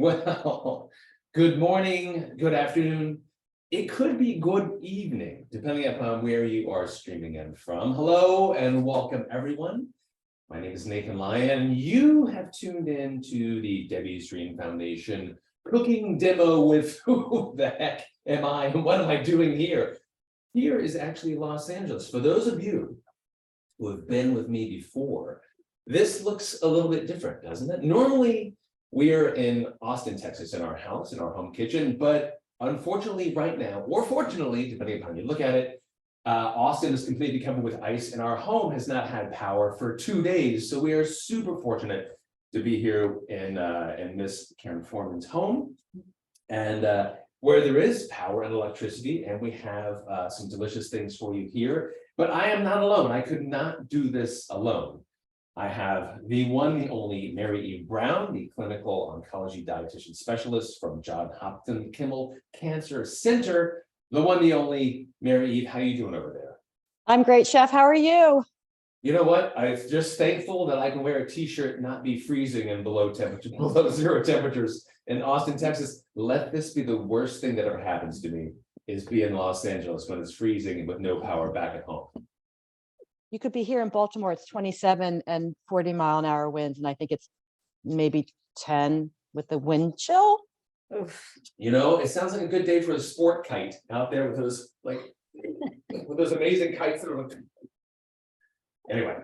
Well, good morning, good afternoon. It could be good evening, depending upon where you are streaming in from. Hello and welcome, everyone. My name is Nathan Lyon. You have tuned in to the Debbie's Dream Foundation cooking demo with who the heck am I and what am I doing here? Here is actually Los Angeles. For those of you who have been with me before, this looks a little bit different, doesn't it? Normally, we're in Austin, Texas, in our house, in our home kitchen, but unfortunately right now, or fortunately, depending upon how you look at it, Austin is completely covered with ice and our home has not had power for 2 days. So we are super fortunate to be here in Miss Karen Foreman's home, and where there is power and electricity, and we have some delicious things for you here. But I am not alone. I could not do this alone. I have the one, the only Mary Eve Brown, the clinical oncology dietitian specialist from Johns Hopkins Kimmel Cancer Center. The one, the only Mary Eve. How you doing over there? I'm great, Chef. How are you? You know what? I'm just thankful that I can wear a t-shirt and not be freezing and below zero temperatures in Austin, Texas. Let this be the worst thing that ever happens to me, is be in Los Angeles when it's freezing and with no power back at home. You could be here in Baltimore. It's 27 and 40-mile-an-hour winds, and I think it's maybe 10 with the wind chill. Oof. You know, it sounds like a good day for a sport kite out there with those with those amazing kites that are like... Anyway,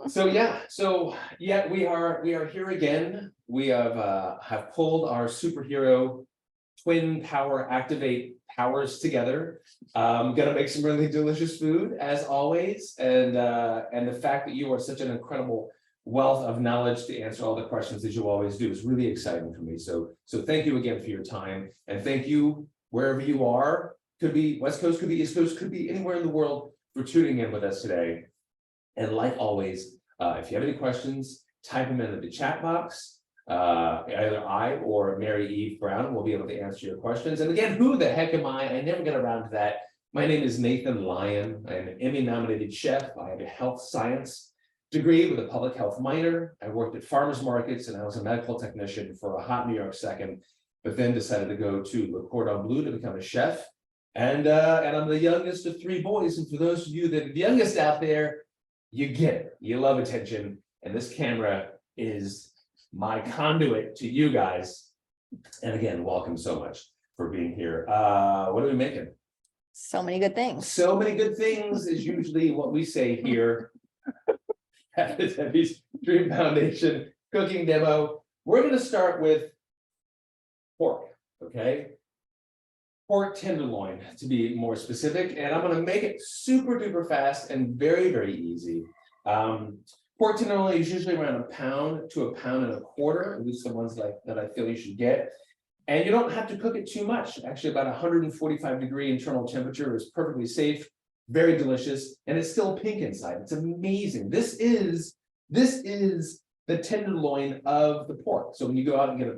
so yeah, we are here again. We have pulled our superhero twin power activate powers together. Gonna make some really delicious food as always, and the fact that you are such an incredible wealth of knowledge to answer all the questions that you always do is really exciting for me. So thank you again for your time, and thank you wherever you are. Could be West Coast, could be East Coast, could be anywhere in the world, for tuning in with us today. And like always, if you have any questions, type them into the chat box. Either I or Mary Eve Brown will be able to answer your questions. And again, who the heck am I? I never get around to that. My name is Nathan Lyon. I'm an Emmy-nominated chef. I have a health science degree with a public health minor. I worked at farmers markets and I was a medical technician for a hot New York second, but then decided to go to Le Cordon Bleu to become a chef. And I'm the youngest of 3 boys. And for those of you that are the youngest out there, you get it. You love attention. And this camera is my conduit to you guys. And again, welcome so much for being here. What are we making? So many good things. So many good things is usually what we say here at the Debbie's Dream Foundation cooking demo. We're going to start with pork, okay? Pork tenderloin, to be more specific, and I'm going to make it super duper fast and very, very easy. Pork tenderloin is usually around 1 pound to 1.25 pounds, at least the ones that I feel you should get. And you don't have to cook it too much. Actually, about 145-degree internal temperature is perfectly safe, very delicious, and it's still pink inside. It's amazing. This is the tenderloin of the pork. So when you go out and get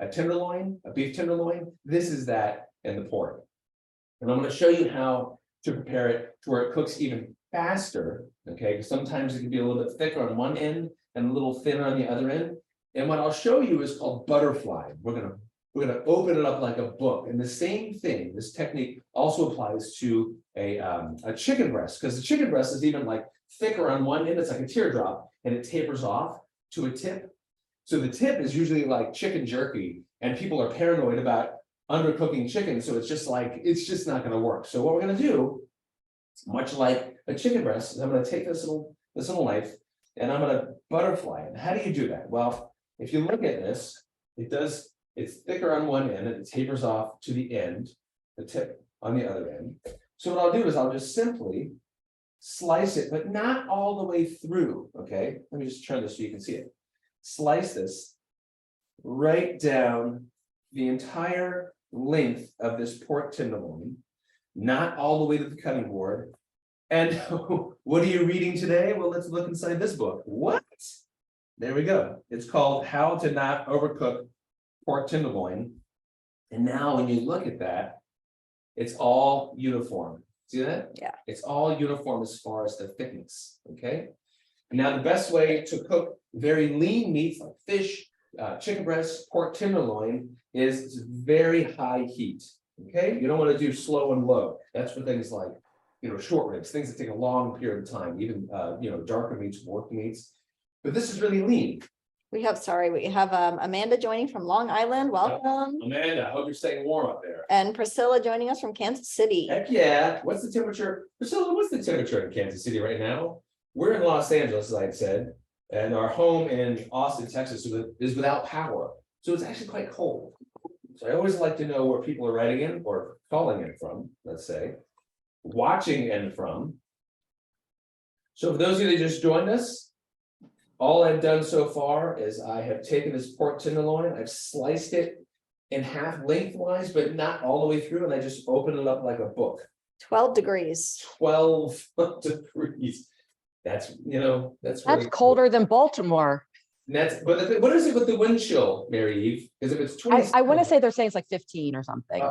a tenderloin, a beef tenderloin, this is that in the pork. And I'm going to show you how to prepare it to where it cooks even faster. Okay, because sometimes it can be a little bit thicker on one end and a little thinner on the other end. And what I'll show you is called butterfly. We're gonna open it up like a book. And the same thing, this technique also applies to a chicken breast, because the chicken breast is even like thicker on one end. It's like a teardrop, and it tapers off to a tip. So the tip is usually like chicken jerky, and people are paranoid about undercooking chicken. So it's just not going to work. So what we're going to do, much like a chicken breast, is I'm going to take this little knife and I'm going to butterfly it. And how do you do that? Well, if you look at this, it's thicker on one end and it tapers off to the end, the tip on the other end. So what I'll do is I'll just simply slice it, but not all the way through. Okay, let me just turn this so you can see it. Slice this right down the entire length of this pork tenderloin, not all the way to the cutting board. And what are you reading today? Well, let's look inside this book. What? There we go. It's called How to Not Overcook Pork Tenderloin. And now when you look at that, it's all uniform. See that? Yeah. It's all uniform as far as the thickness. Okay. Now the best way to cook very lean meats like fish, chicken breast, pork tenderloin is very high heat. Okay, you don't want to do slow and low. That's for things like, short ribs, things that take a long period of time, even, darker meats, pork meats. But this is really lean. We have Amanda joining from Long Island. Welcome. Amanda, I hope you're staying warm up there. And Priscilla joining us from Kansas City. Heck yeah. What's the temperature? Priscilla, what's the temperature in Kansas City right now? We're in Los Angeles, as I said, and our home in Austin, Texas is without power. So it's actually quite cold. So I always like to know where people are writing in or calling in from, let's say, watching in from. So for those of you that just joined us, all I've done so far is I have taken this pork tenderloin, I've sliced it in half lengthwise, but not all the way through, and I just open it up like a book. 12 degrees. 12 degrees. That's really colder than Baltimore. Cool. What is it with the wind chill, Mary Eve? Because if it's 20, I want to say they're saying it's like 15 or something.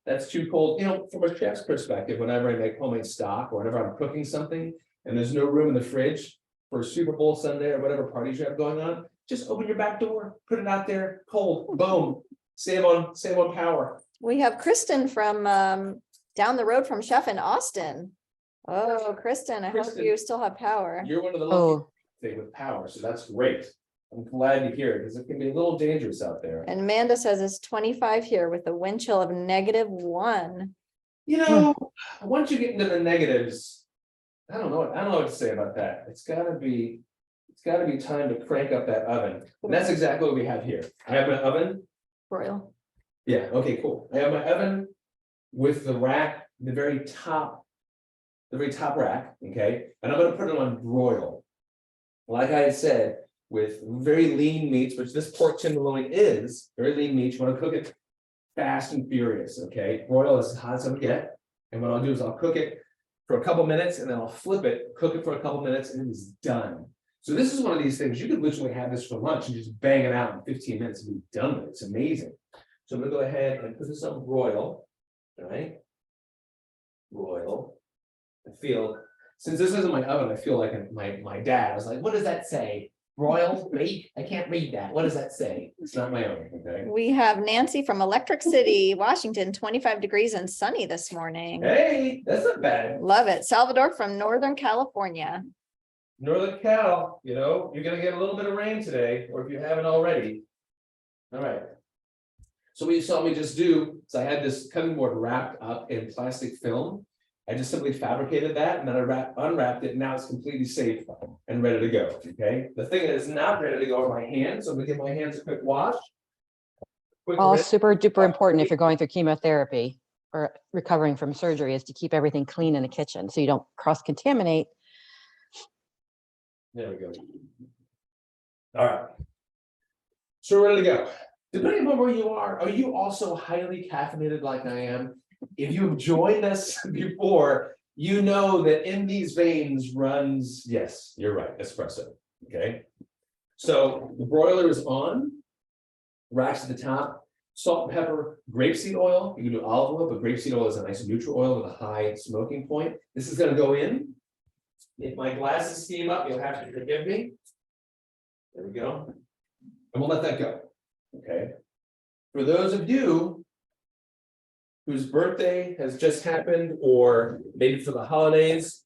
That's too cold. From a chef's perspective, whenever I make homemade stock or whenever I'm cooking something and there's no room in the fridge for a Super Bowl Sunday or whatever parties you have going on, just open your back door, put it out there, cold, boom, save on power. We have Kristen from down the road from Chef in Austin. Oh, Kristen, I hope you still have power. You're one of the lucky thing with power, so that's great. I'm glad to hear it because it can be a little dangerous out there. And Amanda says it's 25 here with a wind chill of -1. Once you get into the negatives, I don't know what to say about that. It's gotta be time to crank up that oven. And that's exactly what we have here. I have my oven. Royal. Yeah, okay, cool. I have my oven with the rack, the very top rack, okay? And I'm gonna put it on broil. Like I had said, with very lean meats, which this pork tenderloin is, very lean meat, you wanna cook it fast and furious, okay? Broil is as hot as I would get. And what I'll do is I'll cook it for a couple minutes and then I'll flip it, cook it for a couple minutes, and it is done. So this is one of these things, you could literally have this for lunch and just bang it out in 15 minutes and be done with it. It's amazing. So I'm gonna go ahead and put this on broil, all right? Broil. Since this isn't my oven, I feel like my dad. I was like, what does that say? Broil, bake? I can't read that. What does that say? It's not my own, okay? We have Nancy from Electric City, Washington, 25 degrees and sunny this morning. Hey, that's not bad. Love it. Salvador from Northern California. Northern Cal, you're gonna get a little bit of rain today, or if you haven't already. All right. So what you saw me just do is I had this cutting board wrapped up in plastic film. I just simply fabricated that and then I unwrapped it. And now it's completely safe and ready to go. Okay. The thing that is not ready to go are my hands. So I'm gonna give my hands a quick wash. All super duper important if you're going through chemotherapy or recovering from surgery is to keep everything clean in the kitchen so you don't cross-contaminate. There we go. All right. So we're ready to go. Depending on where you are you also highly caffeinated like I am? If you've joined us before, you know that in these veins runs, yes, you're right, espresso, okay? So the broiler is on, racks at the top, salt and pepper, grapeseed oil. You can do olive oil, but grapeseed oil is a nice neutral oil with a high smoking point. This is gonna go in. If my glasses steam up, you'll have to forgive me. There we go. And we'll let that go, okay? For those of you whose birthday has just happened, or maybe for the holidays,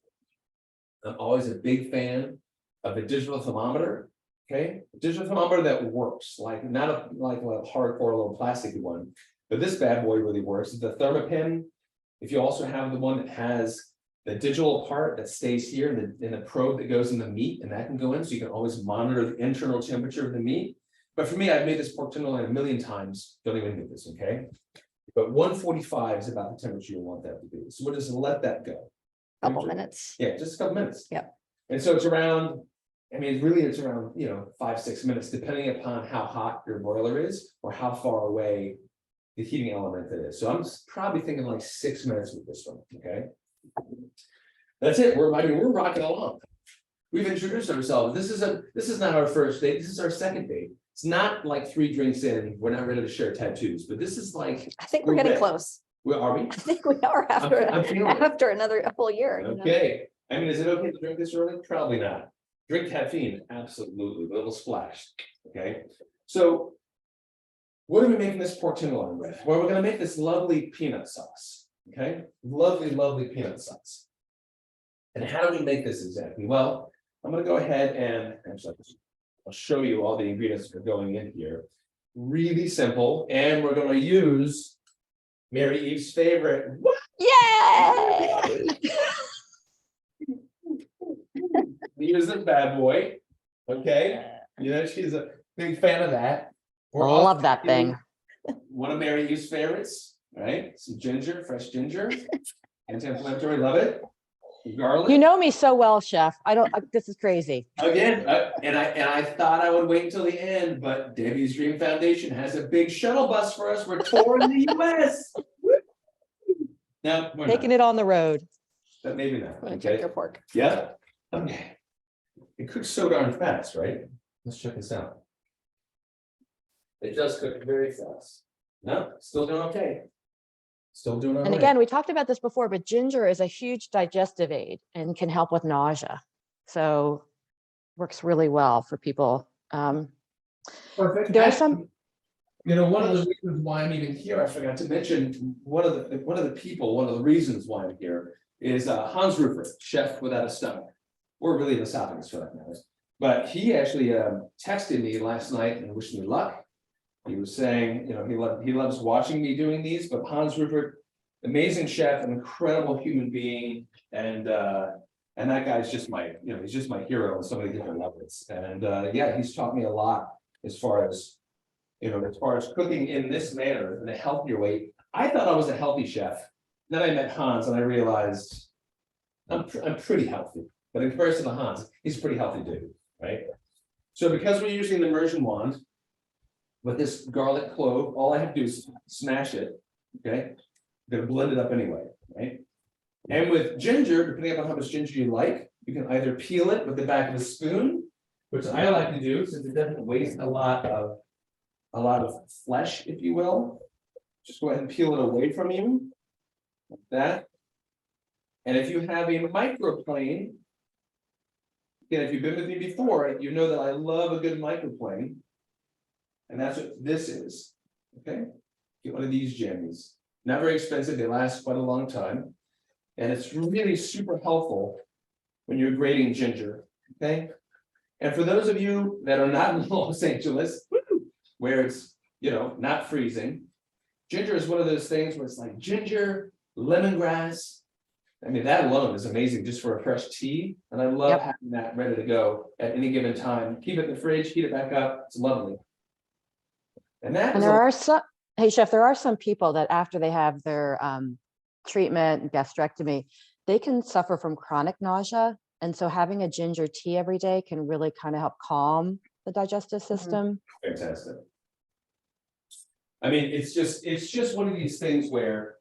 I'm always a big fan of a digital thermometer. Okay, a digital thermometer that works, like not a hardcore little plasticky one, but this bad boy really works. The Thermopin. If you also have the one that has the digital part that stays here in the probe that goes in the meat, and that can go in, so you can always monitor the internal temperature of the meat. But for me, I've made this pork tenderloin a million times. Don't even do this, okay? But 145 is about the temperature you want that to be. So we'll just let that go. Couple minutes. Yeah, just a couple minutes. Yep. And so it's around, it's around, 5-6 minutes, depending upon how hot your boiler is or how far away the heating element it is. So I'm probably thinking like 6 minutes with this one, okay? That's it. We're rocking along. We've introduced ourselves. This is not our first date. This is our second date. It's not like 3 drinks in, we're not ready to share tattoos, but this is like. I think we're getting close. Where are we? I think we are after I'm feeling it. after a full year. Okay. Is it okay to drink this early? Probably not. Drink caffeine, absolutely, a little splash, okay? So what are we making this pork tenderloin with? Well, we're gonna make this lovely peanut sauce, okay? Lovely, lovely peanut sauce. And how do we make this exactly? Well, I'm gonna go ahead and actually, I'll show you all the ingredients that are going in here. Really simple, and we're gonna use Mary Eve's favorite. What? Yay! Use the bad boy, okay? You know, she's a big fan of that. We're Love also that thing. using one of Mary Eve's favorites, right? Some ginger, fresh ginger, anti-inflammatory, love it. Garlic. You know me so well, chef. I don't, this is crazy. Again, and I thought I would wait until the end, but Debbie's Dream Foundation has a big shuttle bus for us. We're touring the US. Now, we're Taking not, it on the road. but maybe not. I'm gonna check Okay. your pork. Yeah. Okay. It cooks so darn fast, right? Let's check this out. It does cook very fast. No, still doing okay. Still doing all And right. again, we talked about this before, but ginger is a huge digestive aid and can help with nausea. So works really well for people. Perfect. There are some, You know, one of the reasons why I'm even here, I forgot to mention, one of the reasons why I'm here is Hans Rufer, chef without a stomach, or really an esophagus for that matter. But he actually texted me last night and wished me luck. He was saying, you know, he loves watching me doing these, but Hans Rufer, amazing chef, an incredible human being, and that guy's just my, you know, he's just my hero on so many different levels. And yeah, he's taught me a lot as far as, you know, as far as cooking in this manner in a healthier way. I thought I was a healthy chef. Then I met Hans and I realized I'm pretty healthy, but in comparison to Hans, he's a pretty healthy dude, right? So because we're using the immersion wand with this garlic clove, all I have to do is smash it, okay? I'm gonna blend it up anyway, right? And with ginger, depending on how much ginger you like, you can either peel it with the back of a spoon, which I like to do since it doesn't waste a lot of flesh, if you will. Just go ahead and peel it away from you, like that. And if you have a microplane, again, if you've been with me before, you know that I love a good microplane. And that's what this is, okay? Get one of these jammies. Not very expensive, they last quite a long time. And it's really super helpful when you're grating ginger, okay? And for those of you that are not in Los Angeles, where it's, you know, not freezing, ginger is one of those things where it's like ginger, lemongrass. I mean, that alone is amazing just for a fresh tea. And I love Yep. having that ready to go at any given time. Keep it in the fridge, heat it back up. It's lovely. And that and is there a- are some, hey chef, there are some people that after they have their treatment and gastrectomy, they can suffer from chronic nausea. And so having a ginger tea every day can really kind of help calm the digestive system. fantastic. I mean, it's just one of these things where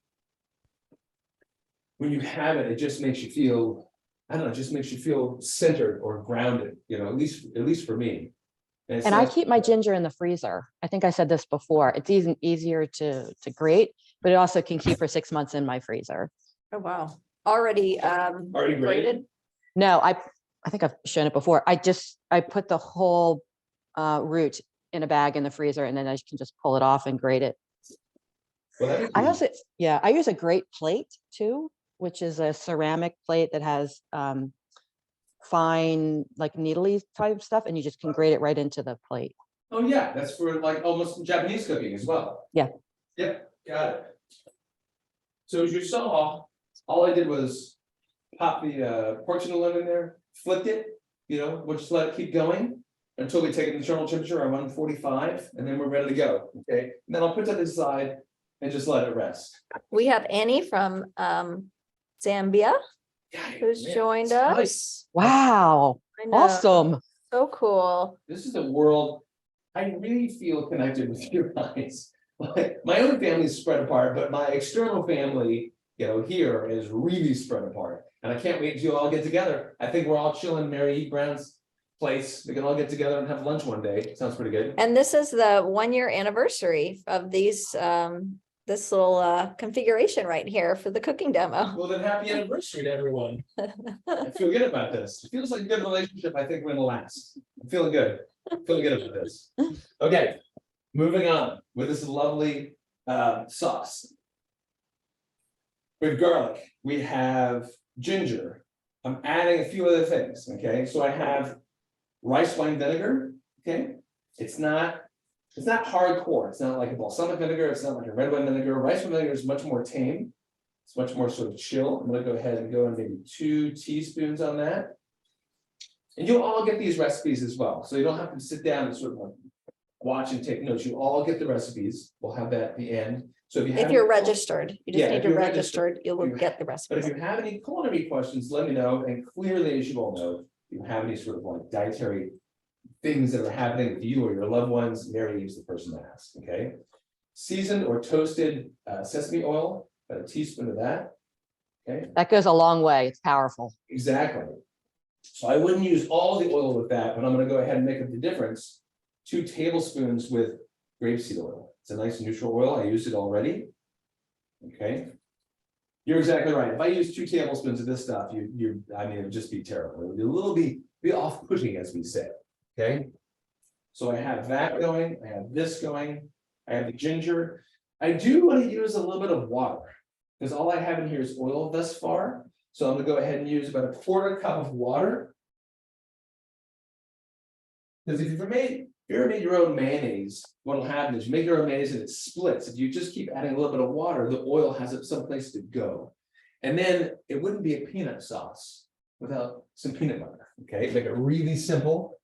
when you have it, it just makes you feel, I don't know, it just makes you feel centered or grounded, you know, at least for me. it's And I nice- keep my ginger in the freezer. I think I said this before. It's even easier to grate, but it also can keep for 6 months in my freezer. Oh, wow. Already Already grated? grated? No, I think I've shown it before. I put the whole root in a bag in the freezer and then I can just pull it off and grate it. Well, that'd be I cool. also, yeah, I use a grate plate too, which is a ceramic plate that has fine, like needly type stuff, and you just can grate it right into the plate. Oh, yeah, that's for like almost Japanese cooking as well. Yeah. Yep, got it. So as you saw, all I did was pop the pork tenderloin in there, flipped it, you know, we'll just let it keep going until we take an internal temperature around 145, and then we're ready to go, okay? And then I'll put that aside and just let it rest. We have Annie from Zambia who's Man, joined it's us. nice. Wow, I know, awesome. so cool. This is a world, I really feel connected with you guys. Like, my own family is spread apart, but my external family, you know, here is really spread apart. And I can't wait until you all get together. I think we're all chilling Mary E. Brown's place. We can all get together and have lunch one day. Sounds pretty good. And this is the 1-year anniversary of these this little configuration right here for the cooking demo. Well, then happy anniversary to everyone. I feel good about this. It feels like a good relationship. I think we're gonna last. I'm feeling good. Feeling good about this. Okay, moving on with this lovely sauce. With garlic, we have ginger. I'm adding a few other things, okay? So I have rice wine vinegar, okay? It's not hardcore. It's not like a balsamic vinegar. It's not like a red wine vinegar. Rice wine vinegar is much more tame. It's much more sort of chill. I'm gonna go ahead and go in maybe 2 teaspoons on that. And you'll all get these recipes as well. So you don't have to sit down and sort of like watch and take notes. You all get the recipes. We'll have that at the end. So if you If you're registered, you just Yeah, need if to you're register, registered, you will you- get the But recipes. if you have any culinary questions, let me know. And clearly, as you all know, if you have any sort of like dietary things that are happening with you or your loved ones, Mary is the person to ask, okay? Seasoned or toasted sesame oil, about a teaspoon of that. Okay, That goes a long way. It's powerful. exactly. So I wouldn't use all the oil with that, but I'm gonna go ahead and make up the difference. 2 tablespoons with grapeseed oil. It's a nice neutral oil. I used it already. Okay. You're exactly right. If I use 2 tablespoons of this stuff, I mean, it would just be terrible. It would be a little be off-putting, as we say. Okay. So I have that going, I have this going, I have the ginger. I do want to use a little bit of water, because all I have in here is oil thus far. So I'm gonna go ahead and use about a 1/4 cup of water. Because if you ever made your own mayonnaise, what'll happen is you make your own mayonnaise and it splits. If you just keep adding a little bit of water, the oil has some place to go. And then it wouldn't be a peanut sauce without some peanut butter, okay? Make it really simple.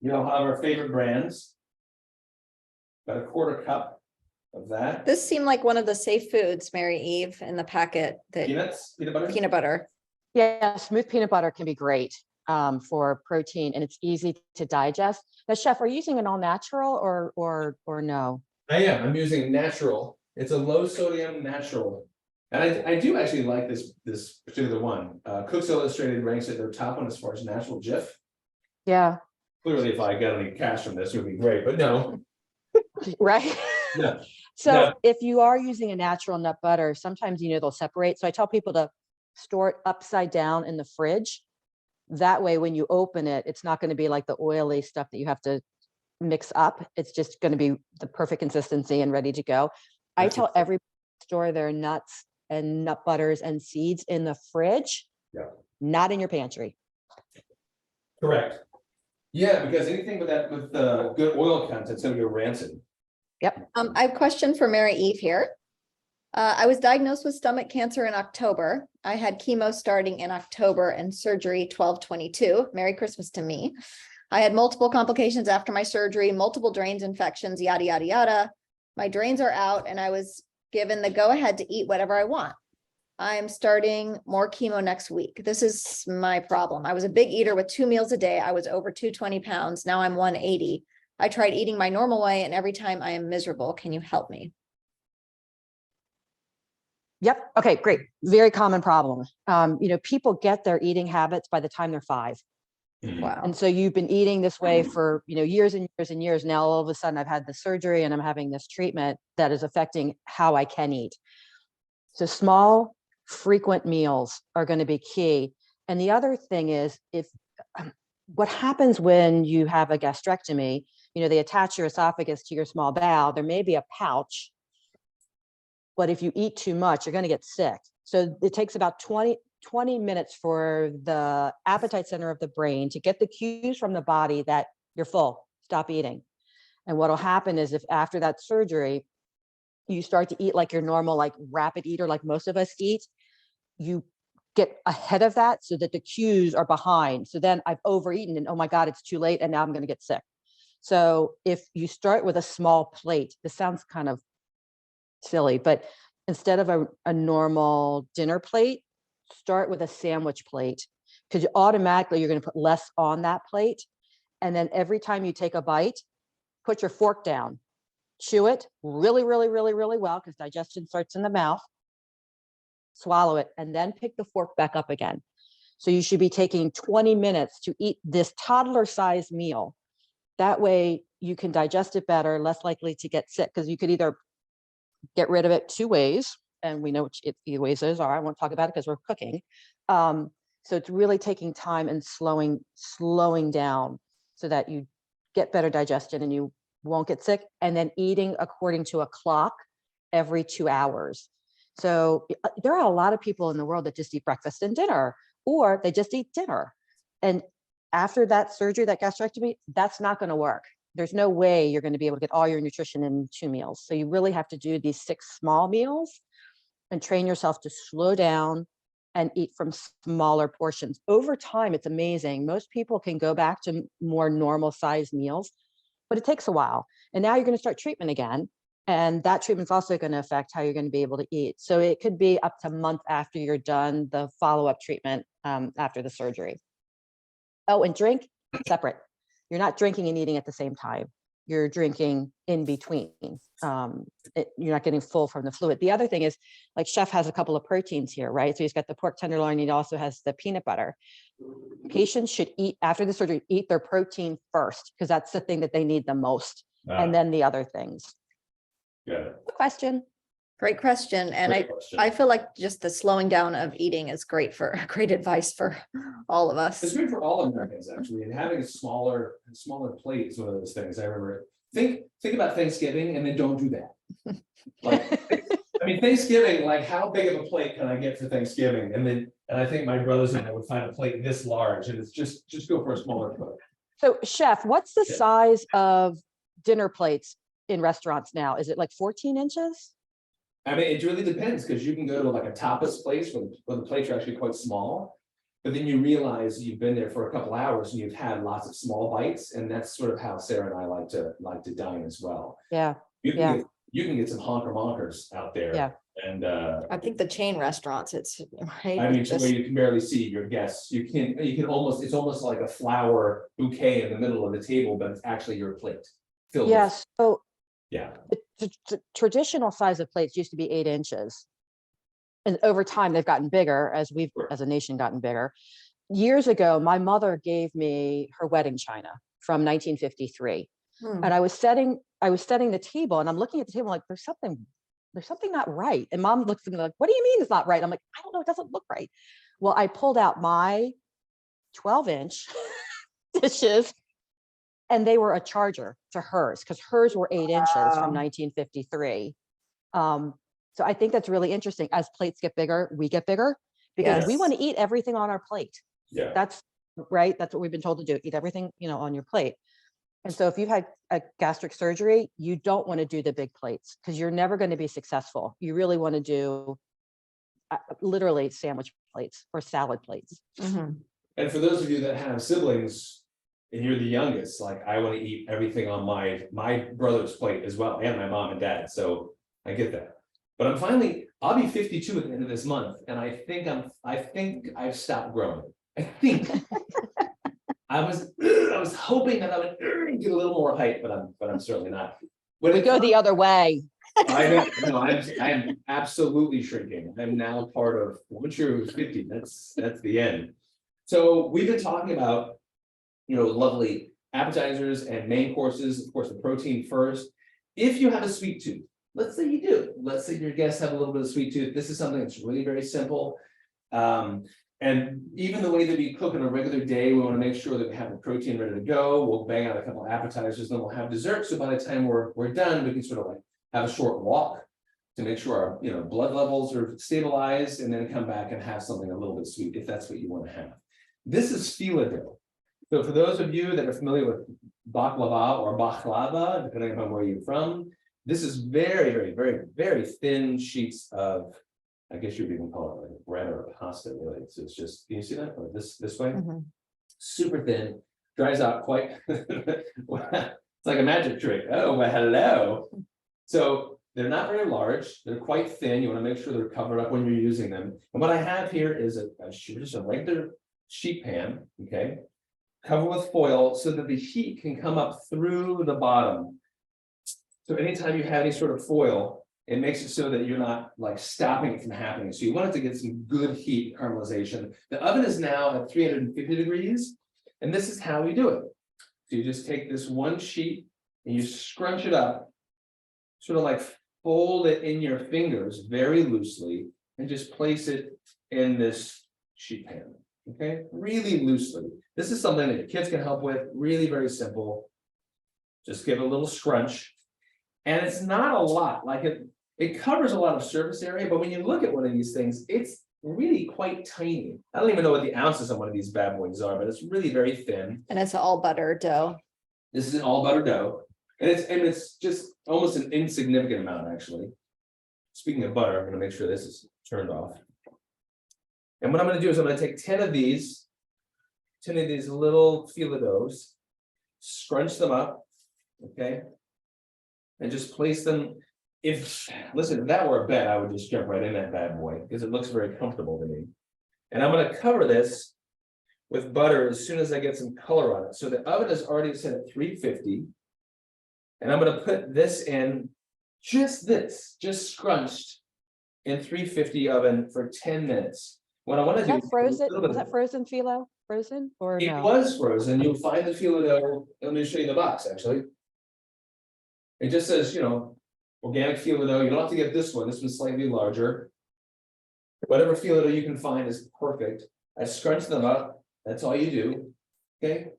You know, have our favorite brands. About a 1/4 cup of that. This seemed like one of the safe foods, Mary Eve, in the packet that Peanut butter. peanut butter. Yeah, smooth peanut butter can be great for protein, and it's easy to digest. Now, Chef, are you using an all natural or no? I am. I'm using natural. It's a low sodium natural. And I do actually like this particular one. Cooks Illustrated ranks at their top one as far as natural Jif. Yeah, Clearly, if I got any cash from this, it would be great, but no. right. No. So No. if you are using a natural nut butter, sometimes they'll separate. So I tell people to store it upside down in the fridge. That way, when you open it, it's not going to be like the oily stuff that you have to mix up. It's just going to be the perfect consistency and ready to go. I That's tell it. everybody to store their nuts and nut butters and seeds in the fridge, Yeah. not in your pantry. Correct. Yeah, because anything with good oil content, it's gonna go rancid. I have a question for Mary Eve here. I was diagnosed with stomach cancer in October. I had chemo starting in October and surgery 12/22. Merry Christmas to me. I had multiple complications after my surgery, multiple drains infections, yada, yada, yada. My drains are out and I was given the go ahead to eat whatever I want. I'm starting more chemo next week. This is my problem. I was a big eater with 2 meals a day. I was over 220 pounds. Now I'm 180. I tried eating my normal way and every time I am miserable. Can you help me? Yep. Okay, great. Very common problem. People get their eating habits by the time they're 5. Wow. And so you've been eating this way for, years and years and years. Now, all of a sudden I've had the surgery and I'm having this treatment that is affecting how I can eat. So small, frequent meals are going to be key. And the other thing is what happens when you have a gastrectomy, they attach your esophagus to your small bowel, there may be a pouch, but if you eat too much, you're going to get sick. So it takes about 20 minutes for the appetite center of the brain to get the cues from the body that you're full, stop eating. And what'll happen is if after that surgery, you start to eat like your normal, like rapid eater, like most of us eat, you get ahead of that so that the cues are behind. So then I've overeaten and oh my God, it's too late and now I'm going to get sick. So if you start with a small plate, this sounds kind of silly, but instead of a normal dinner plate, start with a sandwich plate because automatically you're going to put less on that plate. And then every time you take a bite, put your fork down, chew it really, really, really, really well because digestion starts in the mouth, swallow it, and then pick the fork back up again. So you should be taking 20 minutes to eat this toddler-sized meal. That way you can digest it better, less likely to get sick because you could either get rid of it 2 ways, and we know which the ways those are. I won't talk about it because we're cooking. So it's really taking time and slowing down so that you get better digestion and you won't get sick, and then eating according to a clock every 2 hours. So there are a lot of people in the world that just eat breakfast and dinner, or they just eat dinner. And after that surgery, that gastrectomy, that's not going to work. There's no way you're going to be able to get all your nutrition in 2 meals. So you really have to do these 6 small meals and train yourself to slow down and eat from smaller portions. Over time, it's amazing. Most people can go back to more normal sized meals, but it takes a while. And now you're going to start treatment again. And that treatment's also going to affect how you're going to be able to eat. So it could be up to a month after you're done the follow-up treatment after the surgery. Oh, and drink separate. You're not drinking and eating at the same time. You're drinking in between. You're not getting full from the fluid. The other thing is, like, Chef has a couple of proteins here, right? So he's got the pork tenderloin. He also has the peanut butter. Patients should eat after the surgery, eat their protein first, because that's the thing that they need the most. And then the other things. Yeah. Good question. Great question. And I feel like just the slowing down of eating is great advice for all of us. It's good for all Americans, actually, and having a smaller plate is one of those things. I remember, think about Thanksgiving and then don't do that. Like, I mean, Thanksgiving, like, how big of a plate can I get for Thanksgiving? And I think my brothers and I would find a plate this large, and it's just go for a smaller plate. So, Chef, what's the size of dinner plates in restaurants now? Is it like 14 inches? I mean, it really depends, because you can go to like a tapas place where the plates are actually quite small, but then you realize you've been there for a couple hours and you've had lots of small bites, and that's sort of how Sarah and I like to dine as well. Yeah. You can get some honker-monkers out there. Yeah. And I think the chain restaurants, it's right. I mean, to where you can barely see your guests. You can almost, it's almost like a flower bouquet in the middle of the table, but it's actually your plate filled with. Yes. So Yeah. the traditional size of plates used to be 8 inches. And over time, they've gotten bigger as we've, as a nation, gotten bigger. Years ago, my mother gave me her wedding china from 1953. And I was setting the table, and I'm looking at the table like, there's something not right. And Mom looks at me like, what do you mean it's not right? I'm like, I don't know, it doesn't look right. Well, I pulled out my 12-inch dishes, and they were a charger to hers, because hers were 8 inches from 1953. So I think that's really interesting. As plates get bigger, we get bigger, because we want to eat everything on our plate. Yeah. That's right. That's what we've been told to do. Eat everything, on your plate. And so if you've had a gastric surgery, you don't want to do the big plates, because you're never going to be successful. You really want to do literally sandwich plates or salad plates. And for those of you that have siblings and you're the youngest, like, I want to eat everything on my brother's plate as well, and my mom and dad. So I get that. But I'll be 52 at the end of this month, and I think I've stopped growing. I think I was hoping that I would get a little more height, but I'm certainly not. When We go the other way. I know, I am absolutely shrinking. I'm now part of, once you're 50, that's the end. So we've been talking about, lovely appetizers and main courses, of course, the protein first. If you have a sweet tooth, let's say you do, let's say your guests have a little bit of sweet tooth, this is something that's really very simple. And even the way that we cook on a regular day, we want to make sure that we have the protein ready to go. We'll bang out a couple of appetizers, then we'll have dessert. So by the time we're done, we can sort of like have a short walk to make sure our blood levels are stabilized, and then come back and have something a little bit sweet if that's what you want to have. This is filo dough. So for those of you that are familiar with baklava or bakhlava, depending on where you're from, this is very, very, very, very thin sheets of, I guess you'd even call it like bread or pasta, really. So it's just, can you see that? Or this way? Super thin, dries out quite, it's like a magic trick. Oh, well, hello. So they're not very large, they're quite thin. You want to make sure they're covered up when you're using them. And what I have here is just a regular sheet pan, okay? Cover with foil so that the heat can come up through the bottom. So anytime you have any sort of foil, it makes it so that you're not like stopping it from happening. So you want it to get some good heat caramelization. The oven is now at 350 degrees, and this is how we do it. So you just take this one sheet and you scrunch it up, sort of like fold it in your fingers very loosely and just place it in this sheet pan. Okay, really loosely. This is something that your kids can help with, really very simple. Just give it a little scrunch. And it's not a lot, like it covers a lot of surface area, but when you look at one of these things, it's really quite tiny. I don't even know what the ounces of one of these bad boys are, but it's really very thin. And it's all butter dough. This is an all butter dough, and it's just almost an insignificant amount, actually. Speaking of butter, I'm gonna make sure this is turned off. And what I'm gonna do is I'm gonna take 10 of these little filo doughs, scrunch them up, okay? And just place them. Listen, if that were a bed, I would just jump right in that bad boy because it looks very comfortable to me. And I'm gonna cover this with butter as soon as I get some color on it. So the oven is already set at 350. And I'm gonna put this in, just scrunched in 350 oven for 10 minutes. What I wanna Is do. that frozen? Was that frozen phyllo? Frozen or It no? was frozen. You'll find the filo dough. Let me show you the box, actually. It just says, organic filo dough. You don't have to get this one. This one's slightly larger. Whatever filo dough you can find is perfect. I scrunch them up. That's all you do. Okay.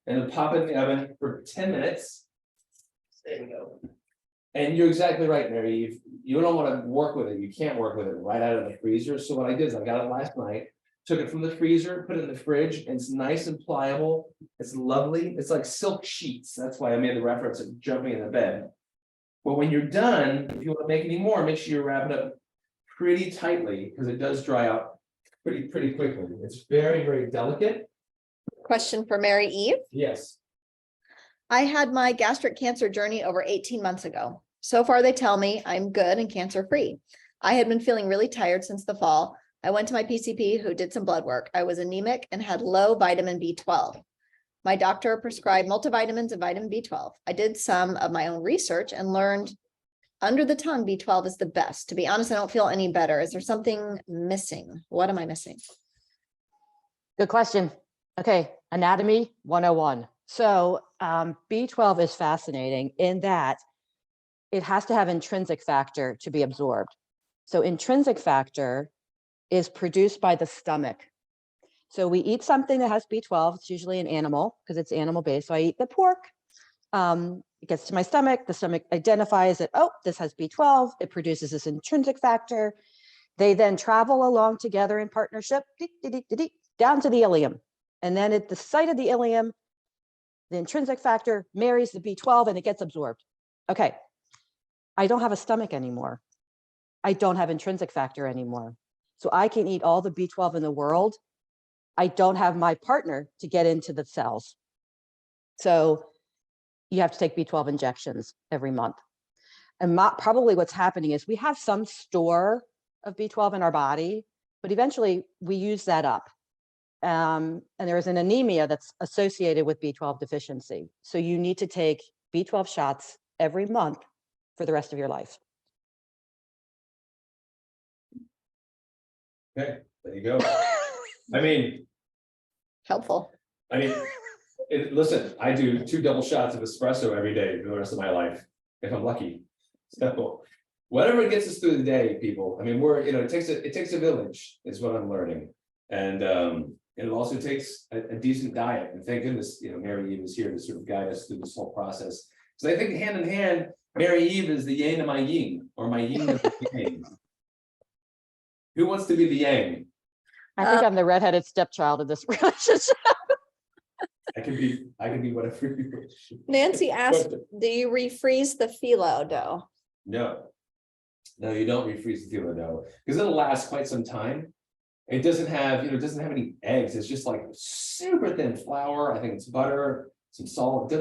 And then pop it in the oven for 10 minutes. There we go. And you're exactly right, Mary. If you don't want to work with it, you can't work with it right out of the freezer. So what I did is I got it last night, took it from the freezer, put it in the fridge, and it's nice and pliable. It's lovely. It's like silk sheets. That's why I made the reference of jumping in the bed. But when you're done, if you want to make any more, make sure you wrap it up pretty tightly because it does dry out pretty quickly. It's very, very delicate. Question for Mary Eve. Yes. I had my gastric cancer journey over 18 months ago. So far, they tell me I'm good and cancer-free. I had been feeling really tired since the fall. I went to my PCP who did some blood work. I was anemic and had low vitamin B12. My doctor prescribed multivitamins and vitamin B12. I did some of my own research and learned under the tongue B12 is the best. To be honest, I don't feel any better. Is there something missing? What am I missing? Good question. Okay, anatomy 101. So B12 is fascinating in that it has to have intrinsic factor to be absorbed. So intrinsic factor is produced by the stomach. So we eat something that has B12, it's usually an animal because it's animal based. So I eat the pork, it gets to my stomach, the stomach identifies that, oh, this has B12, it produces this intrinsic factor. They then travel along together in partnership down to the ileum. And then at the site of the ileum, the intrinsic factor marries the B12 and it gets absorbed. Okay, I don't have a stomach anymore. I don't have intrinsic factor anymore. So I can eat all the B12 in the world. I don't have my partner to get into the cells. So you have to take B12 injections every month. And probably what's happening is we have some store of B12 in our body, but eventually we use that up. And there is an anemia that's associated with B12 deficiency. So you need to take B12 shots every month for the rest of your life. Okay, there you go. I mean, Helpful. Listen, I do 2 double shots of espresso every day for the rest of my life, if I'm lucky. So whatever gets us through the day, people. I mean, it takes a village, is what I'm learning. And it also takes a decent diet. And thank goodness, Mary Eve is here to sort of guide us through this whole process. So I think hand in hand, Mary Eve is the yang of my yin, or my yin of the yang. Who wants to be the yang? I think I'm the redheaded stepchild of this relationship. I can be whatever you wish. Nancy asked, do you refreeze the filo dough? No, you don't refreeze the filo dough because it'll last quite some time. It doesn't have, it doesn't have any eggs. It's just like super thin flour. I think it's butter, some salt.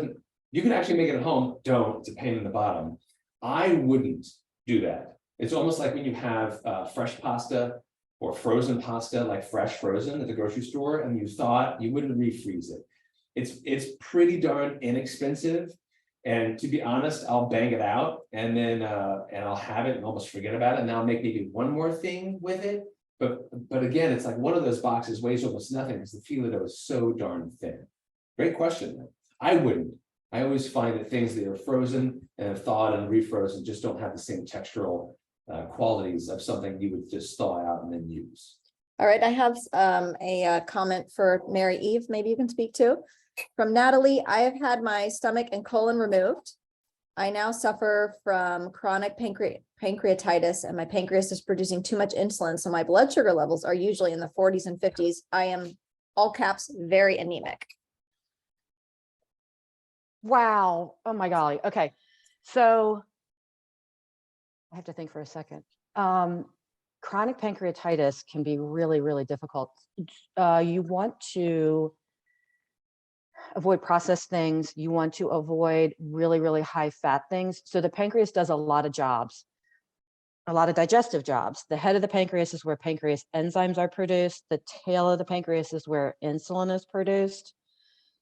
You can actually make it at home. Don't. It's a pain in the bottom. I wouldn't do that. It's almost like when you have fresh pasta or frozen pasta, like fresh frozen at the grocery store, and you thought you wouldn't refreeze it. It's pretty darn inexpensive. And to be honest, I'll bang it out and then and I'll have it and almost forget about it. And I'll make maybe one more thing with it. But again, it's like one of those boxes weighs almost nothing because the filo dough is so darn thin. Great question. I wouldn't. I always find that things that are frozen and have thawed and refrozen just don't have the same textural qualities of something you would just thaw out and then use. All right, I have a comment for Mary Eve, maybe you can speak to. From Natalie, I have had my stomach and colon removed. I now suffer from chronic pancreatitis and my pancreas is producing too much insulin. So my blood sugar levels are usually in the 40s and 50s. I am, all caps, very anemic. Wow. Oh my golly. Okay. So I have to think for a second. Chronic pancreatitis can be really, really difficult. You want to avoid processed things. You want to avoid really, really high fat things. So the pancreas does a lot of jobs, a lot of digestive jobs. The head of the pancreas is where pancreas enzymes are produced. The tail of the pancreas is where insulin is produced.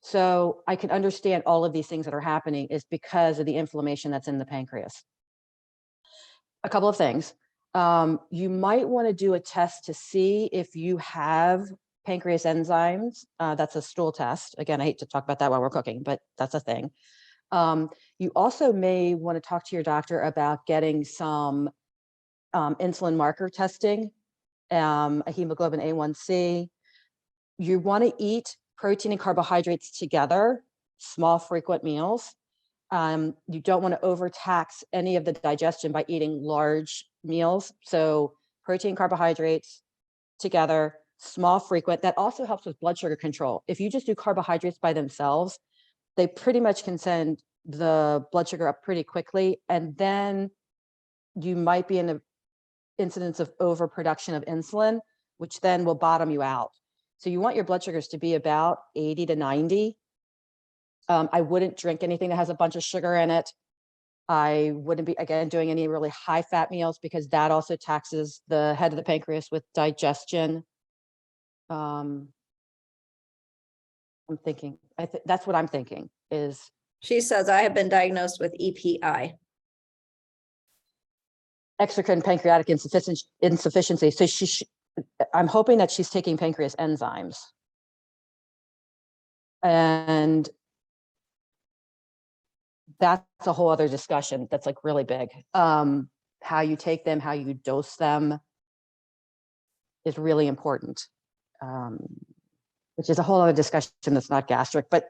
So I can understand all of these things that are happening is because of the inflammation that's in the pancreas. A couple of things. You might want to do a test to see if you have pancreas enzymes. That's a stool test. Again, I hate to talk about that while we're cooking, but that's a thing. You also may want to talk to your doctor about getting some insulin marker testing, a hemoglobin A1C. You want to eat protein and carbohydrates together, small frequent meals. You don't want to overtax any of the digestion by eating large meals. So protein, carbohydrates together, small frequent. That also helps with blood sugar control. If you just do carbohydrates by themselves, they pretty much can send the blood sugar up pretty quickly. And then you might be in an incidence of overproduction of insulin, which then will bottom you out. So you want your blood sugars to be about 80 to 90. I wouldn't drink anything that has a bunch of sugar in it. I wouldn't be, again, doing any really high fat meals because that also taxes the head of the pancreas with digestion. I'm thinking, that's what I'm thinking is. She says, I have been diagnosed with EPI. Exocrine pancreatic insufficiency. So I'm hoping that she's taking pancreas enzymes. And that's a whole other discussion that's like really big. How you take them, how you dose them is really important, which is a whole other discussion that's not gastric. But